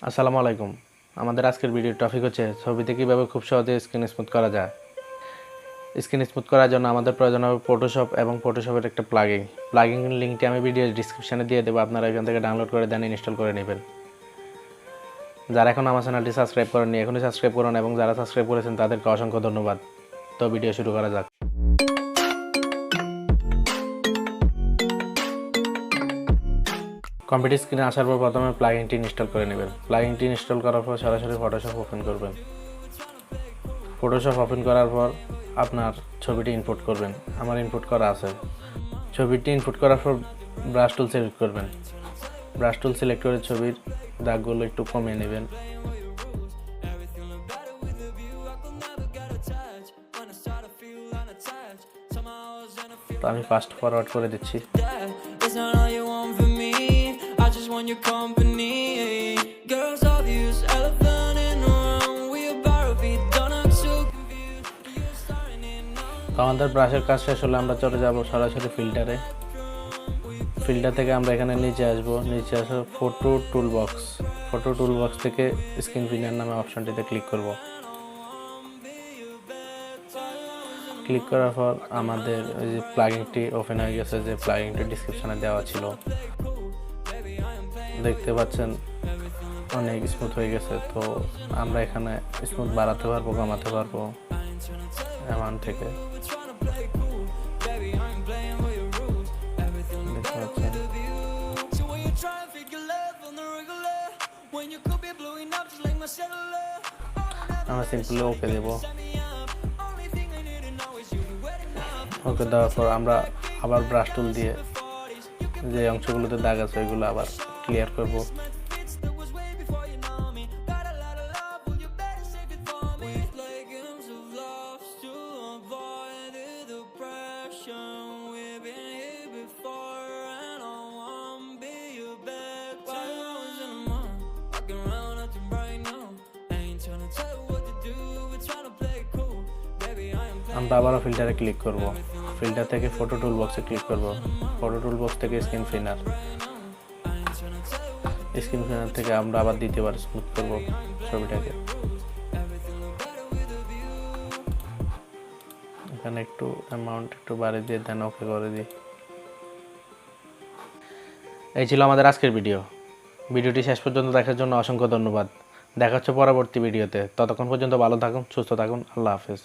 আসসালামু আলাইকুম। আমাদের আজকের ভিডিওর টপিক হচ্ছে ছবিতে কীভাবে খুব সহজে স্ক্রিন স্মুথ করা যায়। স্ক্রিন স্মুথ করার জন্য আমাদের প্রয়োজন হবে ফটোশপ এবং ফটোশপের একটা প্লাগিং লিঙ্কটি আমি ভিডিওর ডিসক্রিপশানে দিয়ে দেবো। আপনারা এখান থেকে ডাউনলোড করে দেন, ইনস্টল করে নেবেন। যারা এখন আমার চ্যানেলটি সাবস্ক্রাইব করেননি এখনই সাবস্ক্রাইব করুন, এবং যারা সাবস্ক্রাইব করেছেন তাদেরকে অসংখ্য ধন্যবাদ। তো ভিডিও শুরু করা যাক। কম্পিউটার স্ক্রিনে আসার পর প্রথমে প্লাগিনটি ইনস্টল করে নেবেন। প্লাগিনটি ইনস্টল করার পর সরাসরি ফটোশপ ওপেন করবেন। ফটোশপ ওপেন করার পর আপনার ছবিটি ইনপুট করবেন। আমার ইনপুট করা আছে। ছবিটি ইনপুট করার পর ব্রাশ টুল সিলেক্ট করবেন। ব্রাশ টুল সিলেক্ট করে ছবির দাগগুলো একটু কমিয়ে নেবেন। তো আমি ফাস্ট ফরওয়ার্ড করে দিচ্ছি। তো আমাদের ব্রাশের কাজ শেষ হলে আমরা চলে যাব সরাসরি ফিল্টারে। ফিল্টার থেকে আমরা এখানে নিচে আসবো। নিচে আসবো ফটো টুলবক্স থেকে স্ক্রিন ফিনার নামে অপশনটিতে ক্লিক করব। ক্লিক করার পর আমাদের ওই যে প্লাগিনটি ওপেন হয়ে গেছে, যে প্লাগিনটি ডিসক্রিপশনে দেওয়া ছিল। দেখতে পাচ্ছেন অনেক স্মুথ হয়ে গেছে। তো আমরা এখানে স্মুথ বাড়াতে পারবো, কমাতে পারবো এমন থেকে। আমরা সিম্পলি ওকে দেব। ওকে দেওয়ার পর আমরা আবার ব্রাশ টুল দিয়ে যে অংশগুলোতে দাগ আছে ওইগুলো আবার ক্লিয়ার করব। আমরা আবারও ফিল্টারে ক্লিক করব। ফিল্টার থেকে ফটো টুলবক্সে ক্লিক করব। ফটো টুলবক্স থেকে স্ক্রিন ফিনার থেকে আমরা আবার দ্বিতীয়বার স্মুথ করব ছবিটাকে। এখানে একটু অ্যামাউন্ট একটু বাড়িয়ে দিয়ে দেন, ওকে করে দিই। এই ছিল আমাদের আজকের ভিডিওটি শেষ পর্যন্ত দেখার জন্য অসংখ্য ধন্যবাদ। দেখা হচ্ছে পরবর্তী ভিডিওতে। ততক্ষণ পর্যন্ত ভালো থাকুন, সুস্থ থাকুন। আল্লাহ হাফেজ।